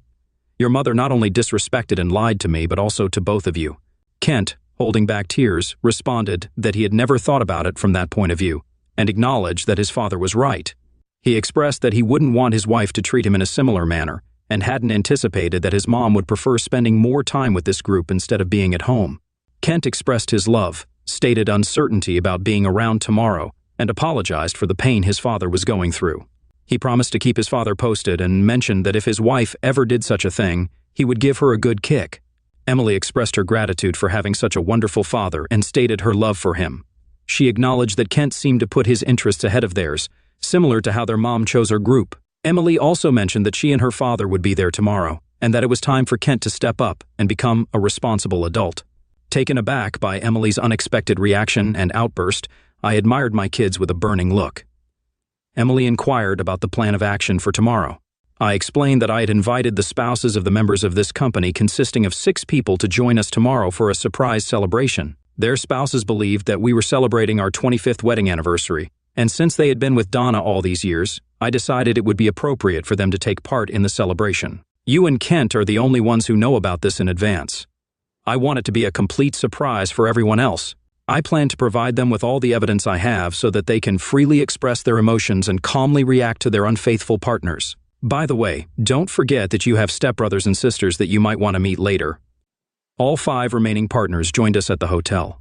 Your mother not only disrespected and lied to me, but also to both of you. Kent, holding back tears, responded that he had never thought about it from that point of view, and acknowledged that his father was right. He expressed that he wouldn't want his wife to treat him in a similar manner, and hadn't anticipated that his mom would prefer spending more time with this group instead of being at home. Kent expressed his love, stated uncertainty about being around tomorrow, and apologized for the pain his father was going through. He promised to keep his father posted and mentioned that if his wife ever did such a thing, he would give her a good kick. Emily expressed her gratitude for having such a wonderful father and stated her love for him. She acknowledged that Kent seemed to put his interests ahead of theirs, similar to how their mom chose her group. Emily also mentioned that she and her father would be there tomorrow, and that it was time for Kent to step up and become a responsible adult. Taken aback by Emily's unexpected reaction and outburst, I admired my kids with a burning look. Emily inquired about the plan of action for tomorrow. I explained that I had invited the spouses of the members of this company consisting of 6 people to join us tomorrow for a surprise celebration. Their spouses believed that we were celebrating our 25th wedding anniversary, and since they had been with Donna all these years, I decided it would be appropriate for them to take part in the celebration. You and Kent are the only ones who know about this in advance. I want it to be a complete surprise for everyone else. I plan to provide them with all the evidence I have so that they can freely express their emotions and calmly react to their unfaithful partners. By the way, don't forget that you have stepbrothers and sisters that you might want to meet later. All 5 remaining partners joined us at the hotel.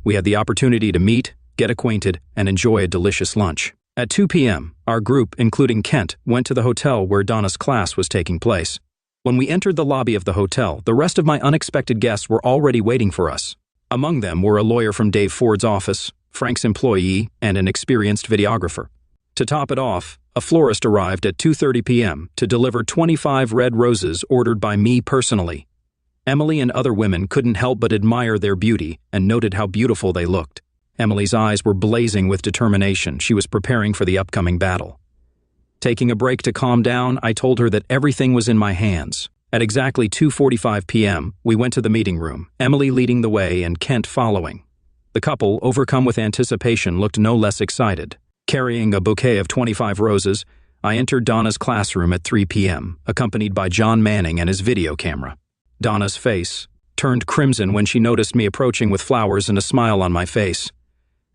We had the opportunity to meet, get acquainted, and enjoy a delicious lunch. At 2 p.m., our group, including Kent, went to the hotel where Donna's class was taking place. When we entered the lobby of the hotel, the rest of my unexpected guests were already waiting for us. Among them were a lawyer from Dave Ford's office, Frank's employee, and an experienced videographer. To top it off, a florist arrived at 2:30 p.m. to deliver 25 red roses ordered by me personally. Emily and other women couldn't help but admire their beauty and noted how beautiful they looked. Emily's eyes were blazing with determination. She was preparing for the upcoming battle. Taking a break to calm down, I told her that everything was in my hands. At exactly 2:45 p.m., we went to the meeting room, Emily leading the way and Kent following. The couple, overcome with anticipation, looked no less excited. Carrying a bouquet of 25 roses, I entered Donna's classroom at 3 p.m., accompanied by John Manning and his video camera. Donna's face turned crimson when she noticed me approaching with flowers and a smile on my face.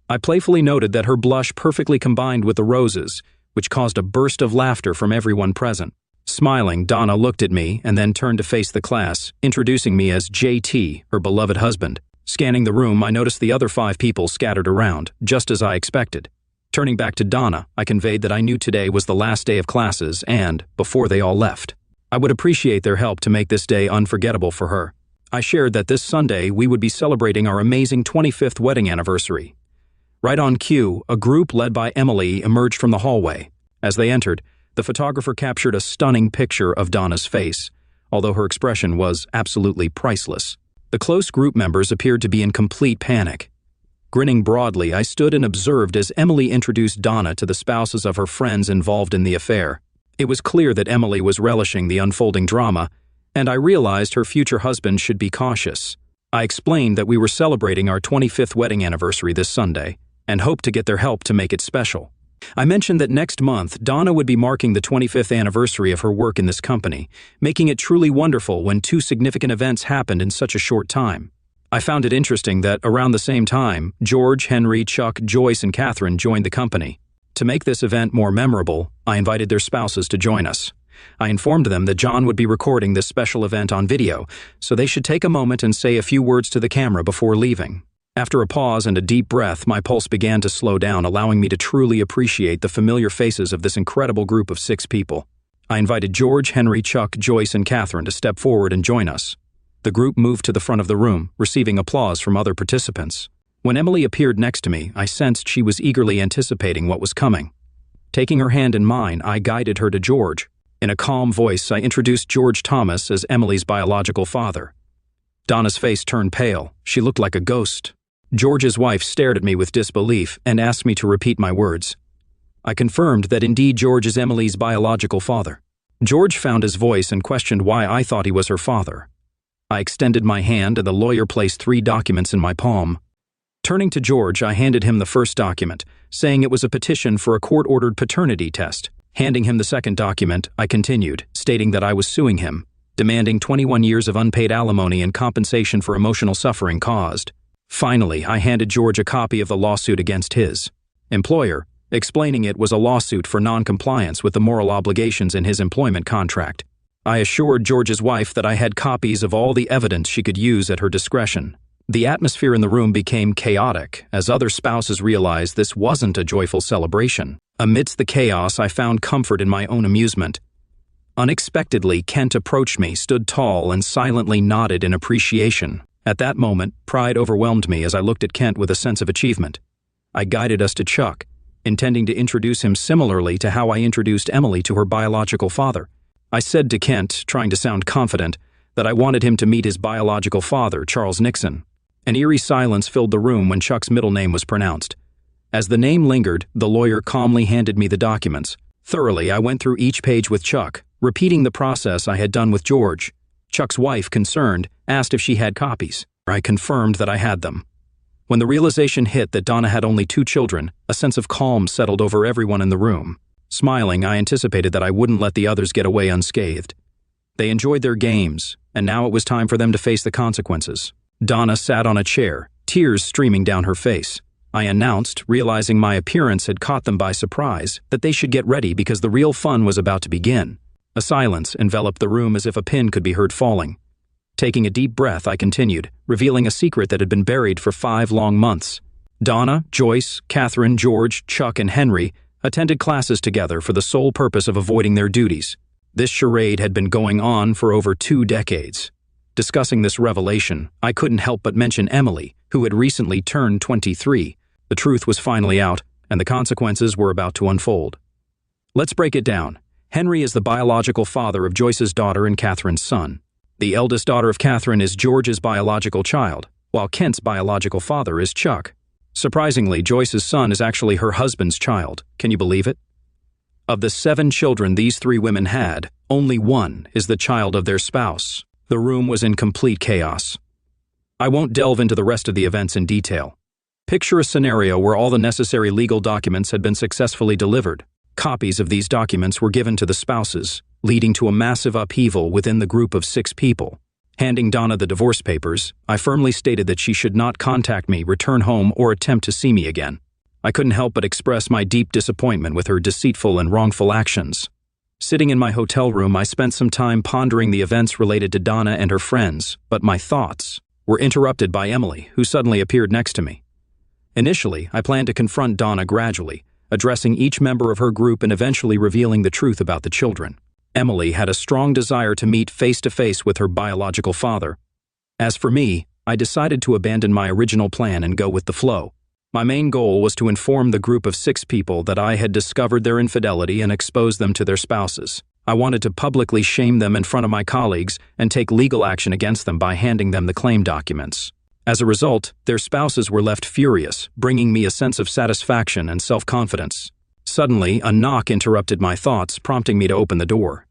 I playfully noted that her blush perfectly combined with the roses, which caused a burst of laughter from everyone present. Smiling, Donna looked at me and then turned to face the class, introducing me as JT, her beloved husband. Scanning the room, I noticed the other 5 people scattered around, just as I expected. Turning back to Donna, I conveyed that I knew today was the last day of classes and, before they all left, I would appreciate their help to make this day unforgettable for her. I shared that this Sunday we would be celebrating our amazing 25th wedding anniversary. Right on cue, a group led by Emily emerged from the hallway. As they entered, the photographer captured a stunning picture of Donna's face, although her expression was absolutely priceless. The close group members appeared to be in complete panic. Grinning broadly, I stood and observed as Emily introduced Donna to the spouses of her friends involved in the affair. It was clear that Emily was relishing the unfolding drama, and I realized her future husband should be cautious. I explained that we were celebrating our 25th wedding anniversary this Sunday, and hoped to get their help to make it special. I mentioned that next month, Donna would be marking the 25th anniversary of her work in this company, making it truly wonderful when two significant events happened in such a short time. I found it interesting that around the same time, George, Henry, Chuck, Joyce, and Catherine joined the company. To make this event more memorable, I invited their spouses to join us. I informed them that John would be recording this special event on video, so they should take a moment and say a few words to the camera before leaving. After a pause and a deep breath, my pulse began to slow down, allowing me to truly appreciate the familiar faces of this incredible group of 6 people. I invited George, Henry, Chuck, Joyce, and Catherine to step forward and join us. The group moved to the front of the room, receiving applause from other participants. When Emily appeared next to me, I sensed she was eagerly anticipating what was coming. Taking her hand in mine, I guided her to George. In a calm voice, I introduced George Thomas as Emily's biological father. Donna's face turned pale. She looked like a ghost. George's wife stared at me with disbelief and asked me to repeat my words. I confirmed that indeed George is Emily's biological father. George found his voice and questioned why I thought he was her father. I extended my hand and the lawyer placed 3 documents in my palm. Turning to George, I handed him the first document, saying it was a petition for a court-ordered paternity test. Handing him the second document, I continued, stating that I was suing him, demanding 21 years of unpaid alimony and compensation for emotional suffering caused. Finally, I handed George a copy of the lawsuit against his employer, explaining it was a lawsuit for non-compliance with the moral obligations in his employment contract. I assured George's wife that I had copies of all the evidence she could use at her discretion. The atmosphere in the room became chaotic as other spouses realized this wasn't a joyful celebration. Amidst the chaos, I found comfort in my own amusement. Unexpectedly, Kent approached me, stood tall, and silently nodded in appreciation. At that moment, pride overwhelmed me as I looked at Kent with a sense of achievement. I guided us to Chuck, intending to introduce him similarly to how I introduced Emily to her biological father. I said to Kent, trying to sound confident, that I wanted him to meet his biological father, Charles Nixon. An eerie silence filled the room when Chuck's middle name was pronounced. As the name lingered, the lawyer calmly handed me the documents. Thoroughly, I went through each page with Chuck, repeating the process I had done with George. Chuck's wife, concerned, asked if she had copies. I confirmed that I had them. When the realization hit that Donna had only 2 children, a sense of calm settled over everyone in the room. Smiling, I anticipated that I wouldn't let the others get away unscathed. They enjoyed their games, and now it was time for them to face the consequences. Donna sat on a chair, tears streaming down her face. I announced, realizing my appearance had caught them by surprise, that they should get ready because the real fun was about to begin. A silence enveloped the room as if a pin could be heard falling. Taking a deep breath, I continued, revealing a secret that had been buried for 5 long months. Donna, Joyce, Catherine, George, Chuck, and Henry attended classes together for the sole purpose of avoiding their duties. This charade had been going on for over 2 decades. Discussing this revelation, I couldn't help but mention Emily, who had recently turned 23. The truth was finally out, and the consequences were about to unfold. Let's break it down. Henry is the biological father of Joyce's daughter and Catherine's son. The eldest daughter of Catherine is George's biological child, while Kent's biological father is Chuck. Surprisingly, Joyce's son is actually her husband's child. Can you believe it? Of the 7 children these 3 women had, only 1 is the child of their spouse. The room was in complete chaos. I won't delve into the rest of the events in detail. Picture a scenario where all the necessary legal documents had been successfully delivered. Copies of these documents were given to the spouses, leading to a massive upheaval within the group of 6 people. Handing Donna the divorce papers, I firmly stated that she should not contact me, return home, or attempt to see me again. I couldn't help but express my deep disappointment with her deceitful and wrongful actions. Sitting in my hotel room, I spent some time pondering the events related to Donna and her friends, but my thoughts were interrupted by Emily, who suddenly appeared next to me. Initially, I planned to confront Donna gradually, addressing each member of her group and eventually revealing the truth about the children. Emily had a strong desire to meet face-to-face with her biological father. As for me, I decided to abandon my original plan and go with the flow. My main goal was to inform the group of 6 people that I had discovered their infidelity and expose them to their spouses. I wanted to publicly shame them in front of my colleagues and take legal action against them by handing them the claim documents. As a result, their spouses were left furious, bringing me a sense of satisfaction and self-confidence. Suddenly, a knock interrupted my thoughts, prompting me to open the door.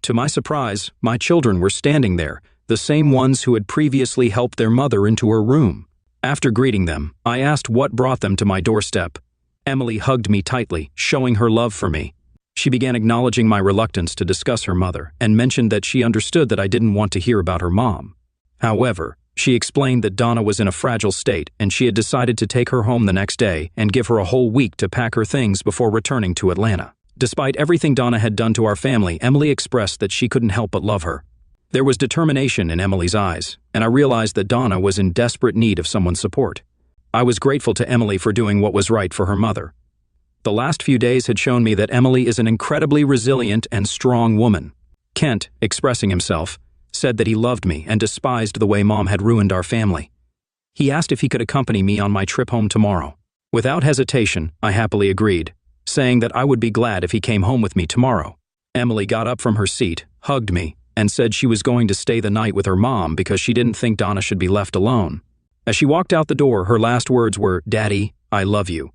To my surprise, my children were standing there, the same ones who had previously helped their mother into her room. After greeting them, I asked what brought them to my doorstep. Emily hugged me tightly, showing her love for me. She began acknowledging my reluctance to discuss her mother and mentioned that she understood that I didn't want to hear about her mom. However, she explained that Donna was in a fragile state and she had decided to take her home the next day and give her a whole week to pack her things before returning to Atlanta. Despite everything Donna had done to our family, Emily expressed that she couldn't help but love her. There was determination in Emily's eyes, and I realized that Donna was in desperate need of someone's support. I was grateful to Emily for doing what was right for her mother. The last few days had shown me that Emily is an incredibly resilient and strong woman. Kent, expressing himself, said that he loved me and despised the way Mom had ruined our family. He asked if he could accompany me on my trip home tomorrow. Without hesitation, I happily agreed, saying that I would be glad if he came home with me tomorrow. Emily got up from her seat, hugged me, and said she was going to stay the night with her mom because she didn't think Donna should be left alone. As she walked out the door, her last words were, "Daddy, I love you."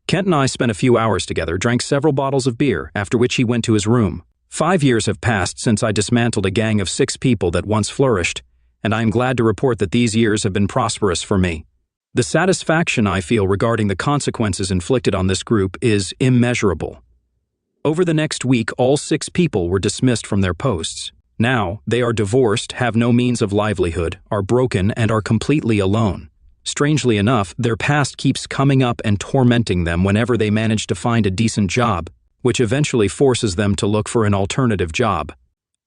Kent and I spent a few hours together, drank several bottles of beer, after which he went to his room. 5 years have passed since I dismantled a gang of 6 people that once flourished, and I am glad to report that these years have been prosperous for me. The satisfaction I feel regarding the consequences inflicted on this group is immeasurable. Over the next week, all 6 people were dismissed from their posts. Now, they are divorced, have no means of livelihood, are broken, and are completely alone. Strangely enough, their past keeps coming up and tormenting them whenever they manage to find a decent job, which eventually forces them to look for an alternative job.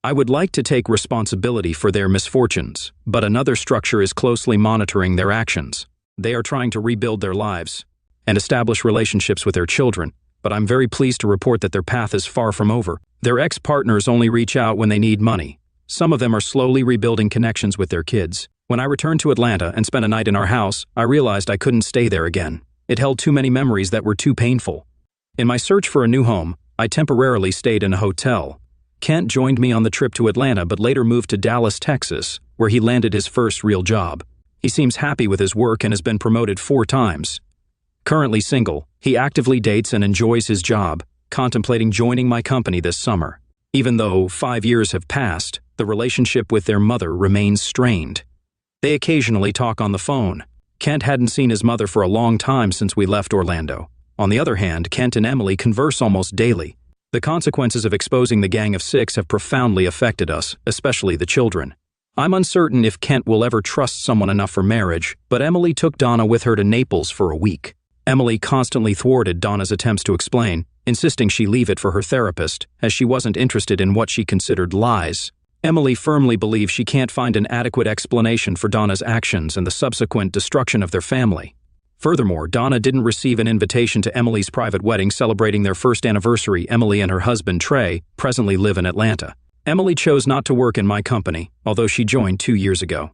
I would like to take responsibility for their misfortunes, but another structure is closely monitoring their actions. They are trying to rebuild their lives and establish relationships with their children, but I'm very pleased to report that their path is far from over. Their ex-partners only reach out when they need money. Some of them are slowly rebuilding connections with their kids. When I returned to Atlanta and spent a night in our house, I realized I couldn't stay there again. It held too many memories that were too painful. In my search for a new home, I temporarily stayed in a hotel. Kent joined me on the trip to Atlanta but later moved to Dallas, Texas, where he landed his first real job. He seems happy with his work and has been promoted 4 times. Currently single, he actively dates and enjoys his job, contemplating joining my company this summer. Even though 5 years have passed, the relationship with their mother remains strained. They occasionally talk on the phone. Kent hadn't seen his mother for a long time since we left Orlando. On the other hand, Kent and Emily converse almost daily. The consequences of exposing the gang of 6 have profoundly affected us, especially the children. I'm uncertain if Kent will ever trust someone enough for marriage, but Emily took Donna with her to Naples for a week. Emily constantly thwarted Donna's attempts to explain, insisting she leave it for her therapist, as she wasn't interested in what she considered lies. Emily firmly believes she can't find an adequate explanation for Donna's actions and the subsequent destruction of their family. Furthermore, Donna didn't receive an invitation to Emily's private wedding celebrating their first anniversary. Emily and her husband, Trey, presently live in Atlanta. Emily chose not to work in my company, although she joined 2 years ago.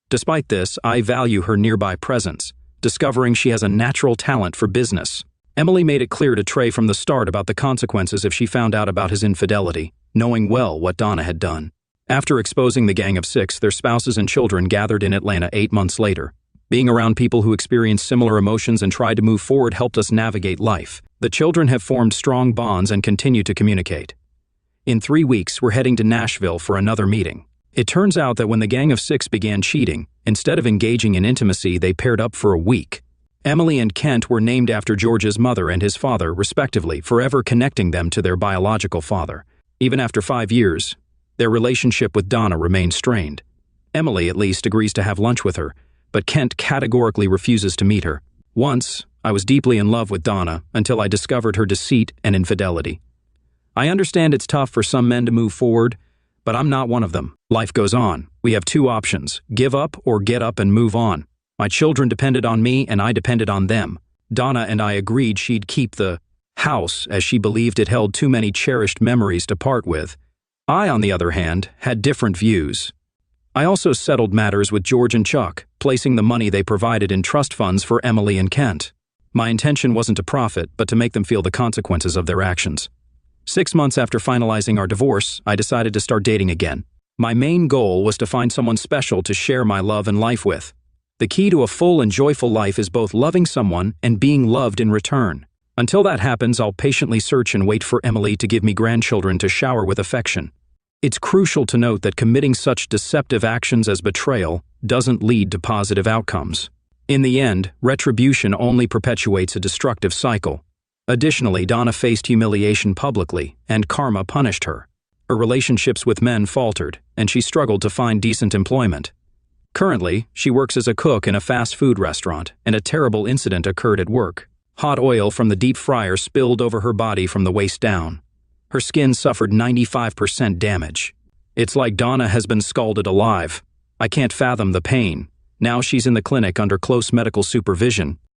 Despite this, I value her nearby presence, discovering she has a natural talent for business. Emily made it clear to Trey from the start about the consequences if she found out about his infidelity, knowing well what Donna had done. After exposing the gang of 6, their spouses and children gathered in Atlanta 8 months later. Being around people who experienced similar emotions and tried to move forward helped us navigate life. The children have formed strong bonds and continue to communicate. In 3 weeks, we're heading to Nashville for another meeting. It turns out that when the gang of 6 began cheating, instead of engaging in intimacy, they paired up for a week. Emily and Kent were named after George's mother and his father, respectively, forever connecting them to their biological father. Even after 5 years, their relationship with Donna remains strained. Emily, at least, agrees to have lunch with her, but Kent categorically refuses to meet her. Once, I was deeply in love with Donna until I discovered her deceit and infidelity. I understand it's tough for some men to move forward, but I'm not one of them. Life goes on. We have 2 options: give up or get up and move on. My children depended on me and I depended on them. Donna and I agreed she'd keep the house as she believed it held too many cherished memories to part with. I, on the other hand, had different views. I also settled matters with George and Chuck, placing the money they provided in trust funds for Emily and Kent. My intention wasn't to profit, but to make them feel the consequences of their actions. 6 months after finalizing our divorce, I decided to start dating again. My main goal was to find someone special to share my love and life with. The key to a full and joyful life is both loving someone and being loved in return. Until that happens, I'll patiently search and wait for Emily to give me grandchildren to shower with affection. It's crucial to note that committing such deceptive actions as betrayal doesn't lead to positive outcomes. In the end, retribution only perpetuates a destructive cycle. Additionally, Donna faced humiliation publicly, and karma punished her. Her relationships with men faltered, and she struggled to find decent employment. Currently, she works as a cook in a fast food restaurant, and a terrible incident occurred at work. Hot oil from the deep fryer spilled over her body from the waist down. Her skin suffered 95% damage. It's like Donna has been scalded alive. I can't fathom the pain. Now she's in the clinic under close medical supervision.